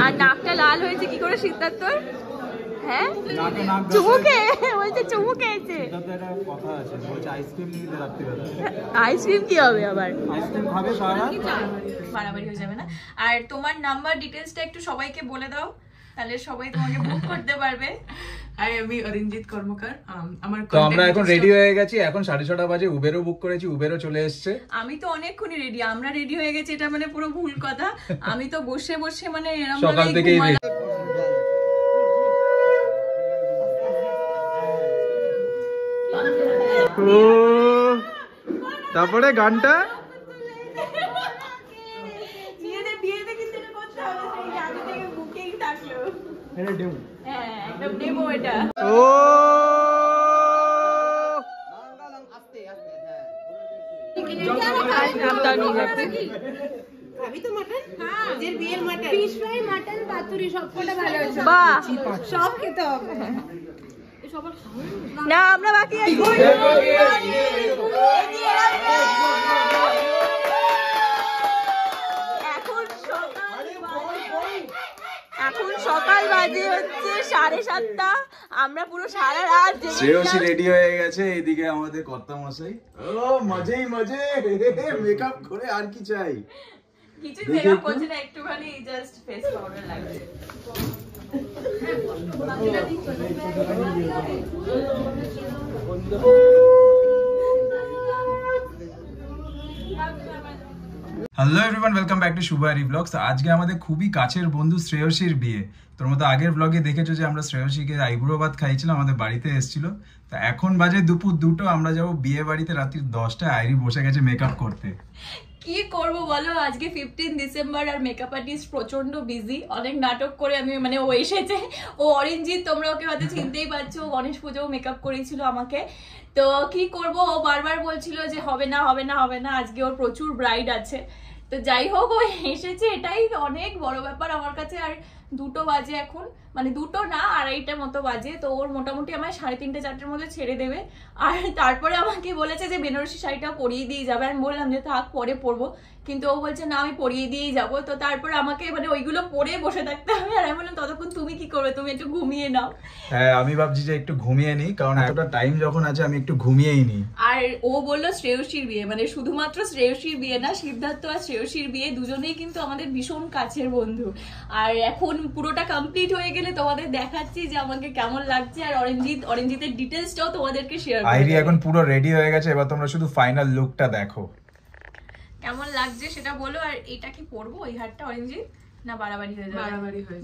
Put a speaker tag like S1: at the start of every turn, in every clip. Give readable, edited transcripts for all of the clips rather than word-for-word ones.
S1: আর নাকটা লাল হয়েছে কি করে সিদ্ধার্থর? হ্যাঁ চুমুকে বলছে চুমুকে এসে আইসক্রিম কি হবে আবার? বাড়াবাড়ি হয়ে যাবে না? আর তোমার নাম্বার ডিটেলসটা একটু সবাইকে বলে দাও, তাহলে সবাই তোমাকে বুক করতে পারবে।
S2: আমি অরিঞ্জিত কর্মকার।
S3: তো আমরা এখন রেডি হয়ে গেছি, এখন 6:30 বাজে। উবেরও বুক করেছি, উবেরও চলে এসছে।
S1: আমি তো অনেকক্ষণই রেডি, আমরা রেডি হয়ে গেছি এটা মানে পুরো ভুল কথা। আমি তো বসে বসে মানে এরকম
S3: সকাল থেকেই তারপরে গানটা
S1: সব খেতে হবে না, আমরা বাকি আছি। এখন সকাল বাজে হচ্ছে 7:30। আমরা পুরো সারা রাত
S3: শ্রেয়সী রেডি হয়ে গেছে, এইদিকে আমাদের কর্তা মশাই। ও মজেই মজে, মেকআপ করে আর কি চাই?
S1: কিছু মেকআপ করছে না, একটুখানি জাস্ট ফেস পাউডার লাগছে।
S3: Hello everyone, welcome back to Shubhari blogs. আজকে আমাদের খুবই কাছের বন্ধু শ্রেয়সীর বিয়ে। তোর মতো আগের ব্লগে দেখেছো যে আমরা শ্রেয়সীকে আইবুড়ো ভাত খাইছিলাম, আমাদের বাড়িতে এসেছিল। তা এখন বাজে দুপুর 2টো, আমরা যাবো বিয়ে বাড়িতে রাত্রি 10টায়। আইরি বসে গেছে মেকআপ করতে।
S1: কি করব বলো, আজকে 15 ডিসেম্বর আর মেকআপ আর্টিস্ট প্রচন্ড বিজি। অনেক নাটক করে আমি মানে ও এসেছে, ও অরিঞ্জিত, তোমরা ওকে হয়তো চিনতেই পারছো। গণেশ পুজোও মেকআপ করেছিল আমাকে। তো কি করব, ও বারবার বলছিল যে হবে না হবে না হবে না। আজকে ওর প্রচুর ব্রাইড আছে, তো যাই হোক ও এসেছে, এটাই অনেক বড় ব্যাপার আমার কাছে। আর 2টো বাজে এখন, মানে 2টো না 2:30টার মতো বাজে। তো ওর মোটামুটি আমায় 3:30 4টের মধ্যে ছেড়ে দেবে। আর তারপরে আমাকে বলেছে যে বেনারসি শাড়িটা পরিয়ে দিয়ে যাবে। আমি বললাম যে থাক পরে পরবো, কিন্তু ও বলছে না আমি পরিয়ে দিয়েই যাবো। তো তারপরে আমাকে মানে ওইগুলো পরে বসে থাকতে হবে। আর আমি বললাম ততক্ষণ তুমি কি করবে, তুমি একটু ঘুমিয়ে নাও।
S3: হ্যাঁ আমি ভাবছি যে একটু ঘুমিয়ে নিই, কারণ এতটা টাইম যখন আছে আমি একটু ঘুমিয়েই নিই।
S1: আর ও বললো শ্রেয়সীর বিয়ে, মানে শুধুমাত্র শ্রেয়সীর বিয়ে না, সিদ্ধার্থ আর শ্রেয়সীর বিয়ে, দুজনেই কিন্তু আমাদের ভীষণ কাছের বন্ধু। আর এখন পুরোটা কমপ্লিট হয়ে গেলে তোমাদের দেখাচ্ছি যে আমাকে কেমন লাগছে। আর অরিঞ্জিতের ডিটেলসটাও তোমাদেরকে শেয়ার করব।
S3: আইরি এখন পুরো রেডি হয়ে গেছে, এবার তোমরা শুধু ফাইনাল লুকটা দেখো
S1: কেমন লাগছে সেটা বলো। আর এটা কি পরবো এই হারটা অরিঞ্জিত, না বাড়াবাড়ি হয়ে যাবে?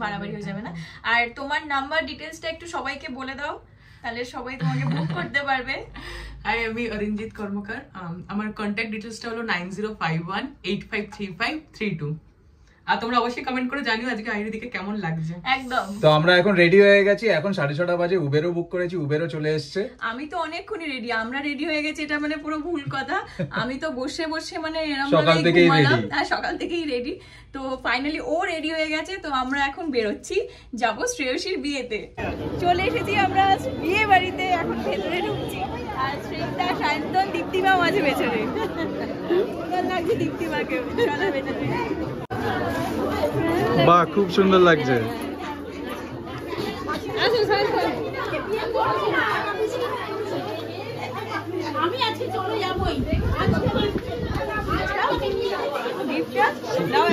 S1: বাড়াবাড়ি হয়ে যাবে না? আর তোমার নাম্বার ডিটেলসটা একটু সবাইকে বলে দাও, তাহলে সবাই তোমাকে বুক করতে পারবে।
S2: আমি অরিঞ্জিত কর্মকার। আমার কন্ট্যাক্ট ডিটেলসটা হলো 9051853532। আর তোমরা অবশ্যই কমেন্ট করে জানিও আজকে আইরির দিকে কেমন লাগছে।
S1: একদম।
S3: তো আমরা এখন রেডি হয়ে গেছি, এখন 6:30 বাজে। উবেরও বুক করেছি, উবেরও চলে এসছে।
S1: আমি তো অনেকক্ষণই রেডি, আমরা রেডি হয়ে গেছি এটা মানে পুরো ভুল কথা। আমি তো বসে বসে মানে এরকম
S3: সকাল থেকেই রেডি।
S1: হ্যাঁ সকাল থেকেই রেডি। তো ফাইনালি ও রেডি হয়ে গেছে, তো আমরা এখন বেরোচ্ছি, যাব শ্রেয়সীর বিয়েতে। চলে এসেছি আমরা বিয়ে বাড়িতে, এখন ভেতরে ঢুকছি। আর শ্রেতা, সায়ন্তন, দীপ্তিমাও আছে ভেতরে। সুন্দর লাগছে দীপ্তিমাকে, চলো ভেতরে।
S3: বাহ খুব সুন্দর লাগছে।
S1: আমি আজকে চলে যাবই।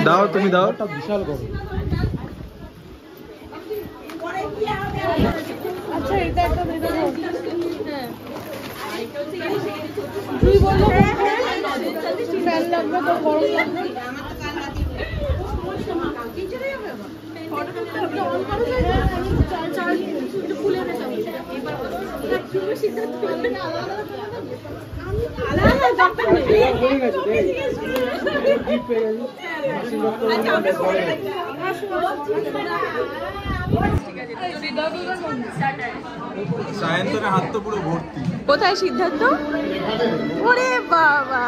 S3: দাও তুমি দাও, বিশাল গরম।
S1: আচ্ছা এটা একটা ভেতরে তুই বললো ফ্যান লাগবে তো গরম লাগবে।
S3: সায়ন্তনের হাত তো পুরো ভর্তি।
S1: কোথায় সিদ্ধার্থ? ওরে বাবা,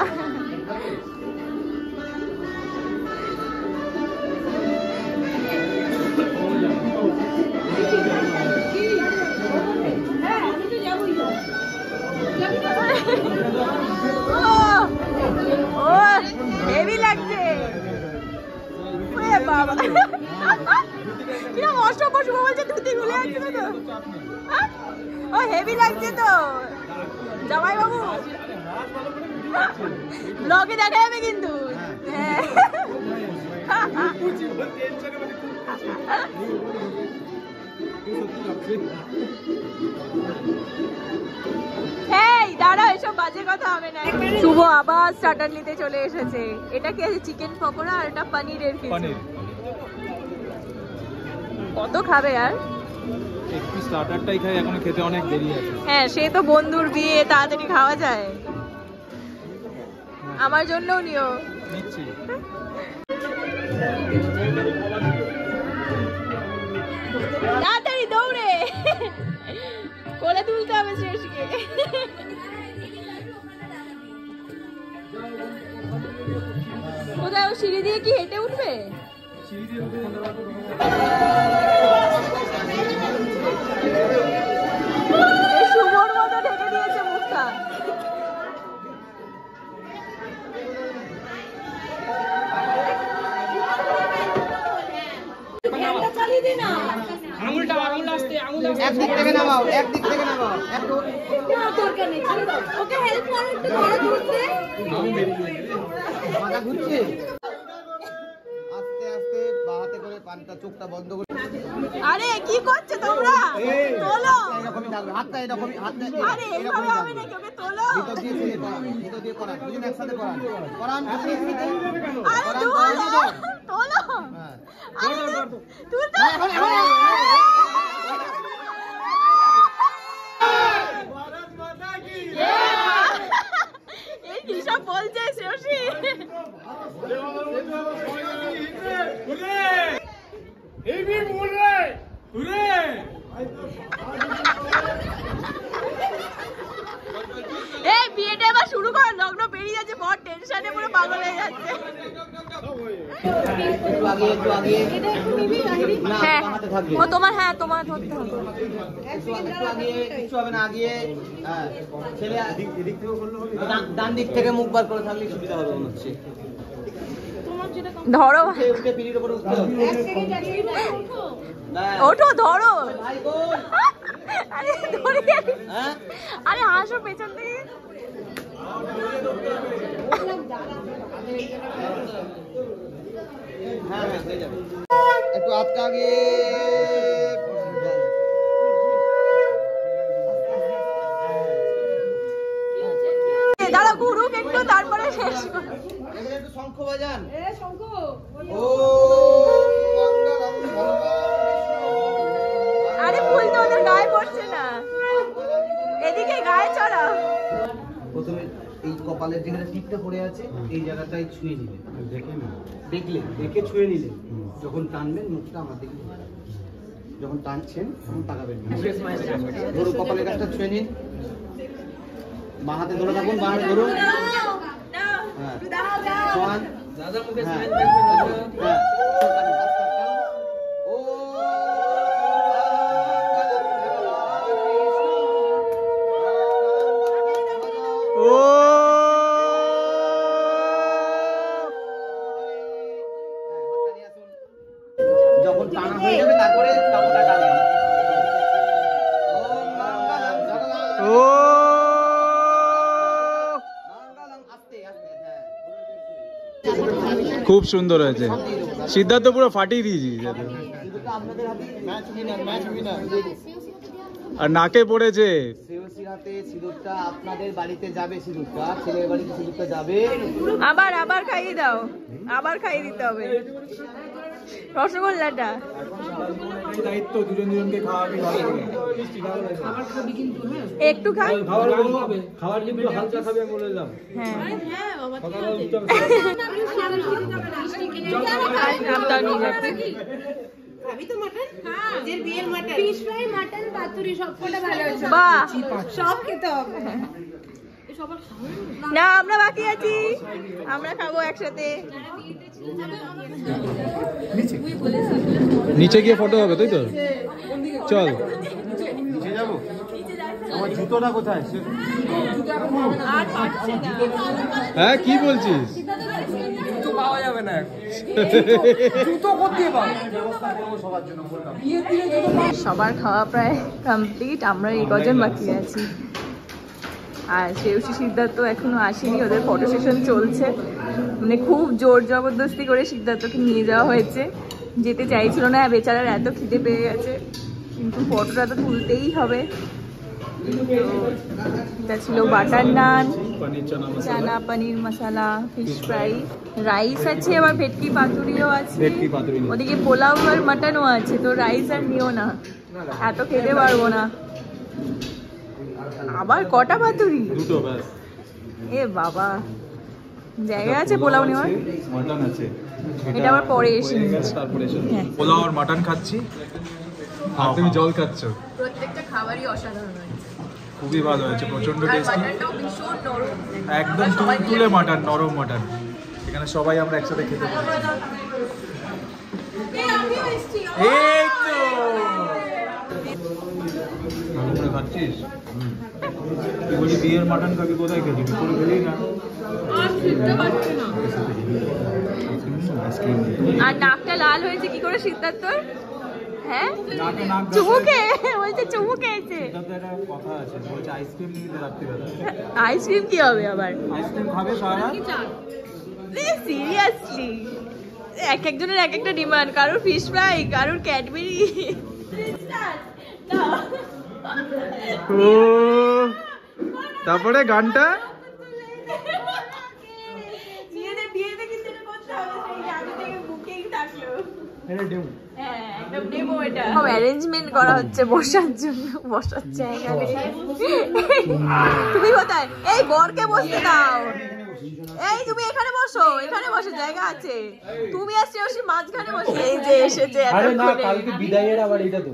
S1: হেভি লাগছে। বাবা কিরম অসভ্য শুভ বলছে ধুতি খুলে যাচ্ছে তো। ও হেভি লাগছে তো জামাই বাবু, ব্লগে দেখা যাবে কিন্তু। দাঁড়া, এসব বাজে কথা হবে না। শুভ আবার স্টার্টার নিতে চলে এসেছে। এটা কি আছে? চিকেন পকোড়া আর এটা পনিরের কিছু। কত খাবে আর?
S3: একটু স্টার্টারটাই খাই, এখন খেতে অনেক দেরি আছে।
S1: হ্যাঁ, সে তো বন্ধুর বিয়ে, তাড়াতাড়ি খাওয়া যায়। আমার জন্যও নিও।
S3: নিচ্ছি।
S1: তাড়াতাড়ি দৌড়ে কোলে তুলতে হবে শ্রেয়সীকে। কোথায় ও সিঁড়ি দিয়ে কি হেঁটে উঠবে? শুভর মতো ঢেকে দিয়েছে মুখটা।
S4: একদিক থেকে নামাও, একদিক থেকে নামাও।
S1: ওকে হেল্প করো একটু, ধরো ধরতে।
S4: মাথা ঘুরছে। আস্তে আস্তে বাহাতে করে পানটা, চোখটা বন্ধ করে।
S1: আরে কি করছো তোমরা? তোলো।
S4: এরকমই থাকবে, হাতটা এরকমই, হাতটা
S1: আরে এইভাবে হবে না, ওকে তোলো।
S4: ভিতর দিয়ে ছেড়ে করান, ভিতর দিয়ে করান, দুজন একসাথে করান। করান,
S1: আরে
S4: করান,
S1: তোলো, তোলো।
S4: হ্যাঁ।
S1: আরে তুলতে। এই কি সব বলছে শ্রেয়সী? এই বিয়েটা এবার শুরু কর, লগ্ন পেরিয়ে যাচ্ছে, বড় টেনশনে পুরো পাগল হয়ে যাচ্ছে।
S4: একটু আগে, একটু আগে। না,
S1: হ্যাঁ
S4: বাহাতে থাকবে।
S1: ও তোমার, হ্যাঁ তোমার ধরতে হবে।
S4: একটু আগে, কিছু হবে না, আগে। হ্যাঁ, ছেলে ডান দিক থেকে মুখ বার করে থাকলে সুবিধা হবে মনে হচ্ছে।
S1: ধরো,
S4: উঠে পিড়ির উপরে উঠতে হবে।
S1: ওঠো, ধরো।
S4: ভাই বল।
S1: আরে ধরে,
S4: হ্যাঁ,
S1: আরে হাসো পেছন থেকে।
S4: হ্যাঁ, হয়ে যাবে। একটু আটকা আগে।
S1: দাঁড়া ঘুরুক একটু, তারপরে শেষ কর।
S4: এখানে একটু শঙ্খ বাজান। ও
S1: আরে ফুল তো ওদের গায়ে পড়ছে না, এদিকে গায়ে চড়া।
S4: প্রথমে এই কপালের যেখানে টিপটা পড়ে আছে এই জায়গাটায় ছুঁয়ে নিলেন। দেখে ছুঁয়ে নিলেন। যখন টানবেন মুখটা আমার দিকে, যখন টানছেন তখন তাকাবেন। ধরুন কপালের কাছটা ছুঁয়ে নিন, বাঁ হাতে ধরে থাকুন, বাঁ হাতে ধরুন। হ্যাঁ, সমান। হ্যাঁ, হ্যাঁ। ও যখন টানা হয়ে যাবে তারপরে কাপড়টা টানবেন।
S3: খুব সুন্দর হয়েছে, সিদ্ধার্থ পুরো ফাটিয়ে দিয়েছি।
S4: আপনাদের হাতে ম্যাচ উইনার।
S3: আর নাকে পড়েছে।
S4: শ্রেয়সীর হাতে সিঁদুরটা আপনাদের বাড়িতে যাবে, সিঁদুরটা ছেলের বাড়িতে সিঁদুরটা যাবে।
S1: আবার খাইয়ে দাও, আবার খাইয়ে দিতে হবে রসগোল্লাটা।
S3: দায়িত্ব দুজনকে খাওয়াবি,
S1: একটু খাই,
S3: খাবার কিন্তু হালকা খাবে বললাম।
S1: হ্যাঁ
S5: আমি তো মাটন, যে বিয়ের মাটন, ফিশ ফ্রাই, মাটন, পাতুরি সবকটা ভালো হয়েছে।
S1: বাহ,
S5: সব খেতে হবে।
S1: না আমরা বাকি আছি, আমরা খাবো একসাথে।
S3: নিচে গিয়ে ফটো হবে, তাই তো? চল।
S4: আমার জুতোটা কোথায়?
S1: আর পারছি না।
S3: হ্যাঁ কি বলছিস?
S6: পাওয়া যাবে না এখন জুতো করতে পাবো
S1: সবার খাওয়া প্রায় কমপ্লিট, আমরা এই কজন বাকি আছি। আর শ্রেয়সী সিদ্ধার্থ এখনো আসেনি, ওদের ফটো সেশন চলছে। মানে খুব জোর জবরদস্তি করে সিদ্ধার্থকে নিয়ে যাওয়া হয়েছে, যেতে চাইছিল না, বেচারার এত খিদে পেয়ে গেছে, কিন্তু ফটোটা তো তুলতেই হবে। এটা ছিল বাটার নান, চানা পনির মশলা, ফিশ ফ্রাই, রাইস আছে, আবার ভেটকি পাতুরিও আছে, ওদিকে পোলাও আর মাটনও আছে। তো রাইস আর নিও না, এত খেতে পারবো না। আবার কটা পাতুরি?
S3: দুটো ব্যাস।
S1: এ বাবা, জায়গা আছে পোলাও নেওয়ার?
S3: মাটন আছে,
S1: এটা আবার পরে এসে
S3: তারপরে পোলাও আর মাটন খাচ্ছি, আর তুমি জল খাচ্ছ।
S1: প্রত্যেকটা খাবারই অসাধারণ হয়েছে,
S3: খুবই ভালো হয়েছে, প্রচন্ড
S1: আর
S3: টেস্টি,
S1: মাটনটাও ভীষণ নরম,
S3: একদম তুলতুলে মাটন, নরম মাটন। এখানে সবাই আমরা একসাথে খেতে পারি। এই তো ভালো করে খাচ্ছিস? তুই বলি বিয়ের মাটন খাবি, কোথায় খেলি? করে খেলি না।
S1: আর নাকটা লাল হয়েছে কি করে সিদ্ধার্থর? হ্যাঁ, চুমুকে বলছে, চুমুকে এসে
S3: কথা আছে, বলছে আইসক্রিম নিয়ে রাত্রিবেলা।
S1: আইসক্রিম কি হবে আবার?
S3: আইসক্রিম খাবে সারা?
S1: সিরিয়াসলি এক একজনের এক একটা ডিমান্ড, কারোর ফিশ ফ্রাই, কারোর ক্যাডবেরি।
S3: তারপরে গানটা অ্যারেঞ্জমেন্ট করা হচ্ছে বসার জন্য, বসার জায়গা নেই। তুমি কোথায়? এই বরকে বসতে দাও, এই তুমি এখানে বসো, এখানে বসে জায়গা আছে। তুমি আসছে ওসি মাঝখানে বসে। এই যে এসেছে,
S4: আরে না, কালকে বিদায়ের আবার এটা তো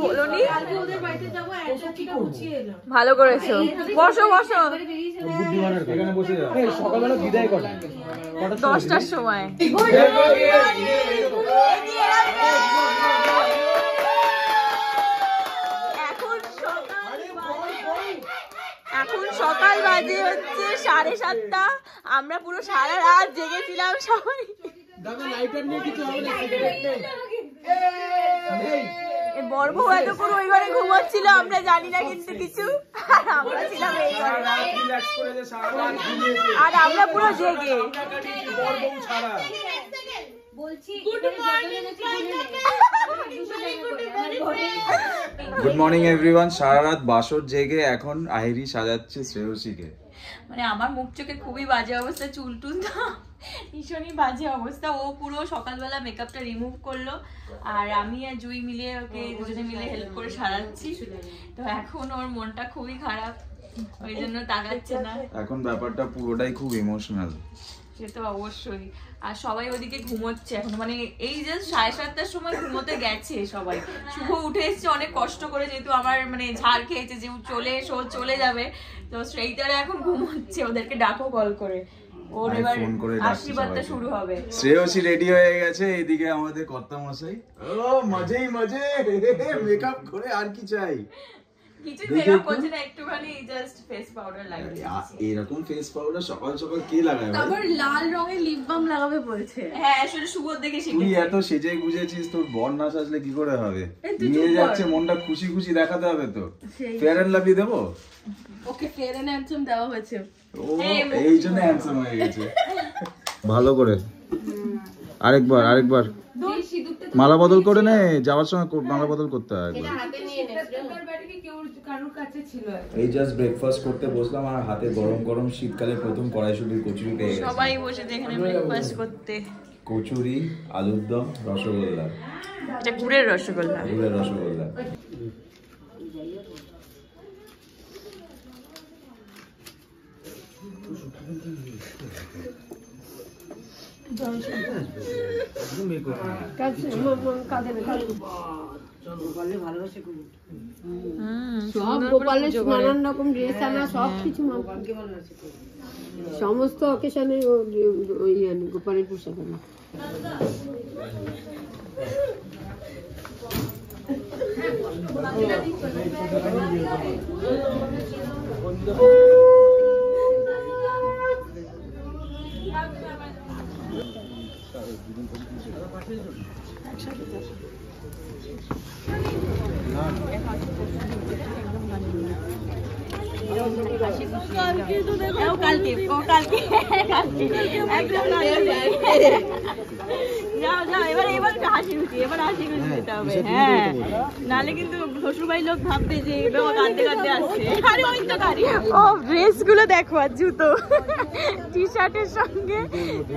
S1: বলোনি? ভালো করেছো, বসো বসো।
S3: এখানে বসে যাও।
S4: সকালবেলা বিদায় কটা?
S1: 10টার সময়। এখন সকাল বাজে হচ্ছে 7:30। আমরা পুরো সারা রাত জেগেছিলাম সবাই। বড়বউ এতক্ষণ ওই ঘরে ঘুমাচ্ছিল, আমরা জানি না কিন্তু কিছু, আর আমরা ছিলাম এই ঘরে, আর আমরা পুরো জেগে।
S3: Good morning everyone. সারা রাত বাসর জেগে এখন আহিরি সাজাচ্ছে শ্রেয়সীকে।
S1: মানে আমার মুখ চোখে খুবই বাজে অবস্থা, চুল টুল তো ভীষণই বাজে অবস্থা। ও পুরো সকালবেলা মেকআপটা রিমুভ করলো, আর আমি আর জুই মিলে ওকে দুজনে মিলে হেল্প করে সারাচ্ছি। তো এখন ওর মনটা খুবই খারাপ, ওই জন্য তাকাচ্ছে না।
S3: এখন ব্যাপারটা পুরোটাই খুব ইমোশনাল।
S1: সে তো অবশ্যই। আর সবাই ওদিকে ঘুমোচ্ছে এখন, মানে এই যে 7:30টার সময় ঘুমোতে গেছে সবাই। শুভ উঠে এসছে অনেক কষ্ট করে, যেহেতু আমার মানে ঝাড় খেয়েছে, যে চলে এসো, চলে যাবে। তো সেইটারে এখন ঘুমোচ্ছে, ওদেরকে ডাকো কল করে, ওর এবার আশীর্বাদটা শুরু হবে।
S3: শ্রেয়সী রেডি হয়ে গেছে, এইদিকে আমাদের কর্তা মশাই ও মজেই মজে মেকআপ করে, আর কি চাই?
S1: কিছু মেকআপ করছে না, একটুখানি জাস্ট ফেস পাউডার লাগিয়েছে।
S3: এরকম ফেস পাউডার সকাল সকাল কে লাগায়?
S5: তারপর লাল রঙের লিপ বাম লাগাবে বলছে।
S1: হ্যাঁ, আসলে শুভর দেখে শিখেছি।
S3: তুই এত সেজে গুজেছিস, তোর বর না সাজলে কি করে হবে? নিয়ে যাচ্ছে, মনটা খুশি খুশি দেখাতে হবে তো। ফেয়ার এন্ড লাভলি দেবো
S5: ওকে, ফেয়ার এন্ড হ্যান্ডসাম দেওয়া হয়েছে।
S3: ও এই জন্য হ্যান্ডসাম হয়ে গেছে। ভালো করে আরেকবার মালা বদল করে নে, যাওয়ার সময় মালা বদল করতে হয়। এই জাস্ট ব্রেকফাস্ট করতে বসলাম, আর হাতে গরম গরম শীতকালে প্রথম কড়াইশুটির কচুরি পেয়ে গেছি।
S1: সবাই বসে এখানে ব্রেকফাস্ট করতে।
S3: কচুরি, আলুর দম, রসগোল্লা।
S1: এটা গুড়ের রসগোল্লা।
S5: সব গোপালের নানান রকম ড্রেস আনা, সব কিছু সমস্ত অকেশনে ওই গোপালের পোশাক আনা।
S1: নালে কিন্তু শ্বশুরবাড়ি লোক ভাববে যে কাঁদতে কাঁদতে আসছে। ও ড্রেস গুলো দেখো, আর জুতো টি শার্টের সঙ্গে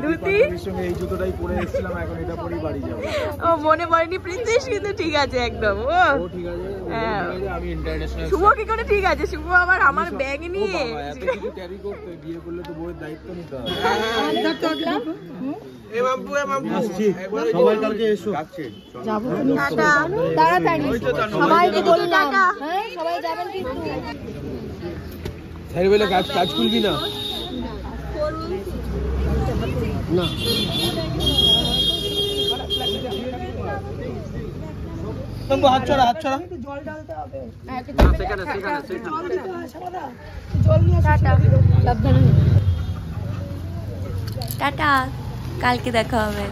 S1: ধুতি।
S3: এই জুতোটাই পরে এসেছিলাম, এখন এটা পরেই বাড়ি যাব।
S1: ও মনে পড়েনি প্রিন্সেস, কিন্তু ঠিক আছে একদম। ও
S3: ঠিক আছে,
S1: হ্যাঁ।
S3: আমি ইন্টারন্যাশনাল।
S1: শুভ কি করে ঠিক আছে? শুভ আবার আমার ব্যাগ নিয়ে
S3: এত কিছু ক্যারি করতে, বিয়ে করলে তো বউয়ের দায়িত্ব নিতে হবে। সবাই কালকে এসো।
S5: টাটা, তাড়াতাড়ি সবাইকে বললাম। হ্যাঁ সবাই যাবেন কিন্তু।
S3: স্যার বলে কাজ খুলবি না? না হাত ছড়া, হাত ছড়া।
S1: টাটা, কালকে দেখা হবে।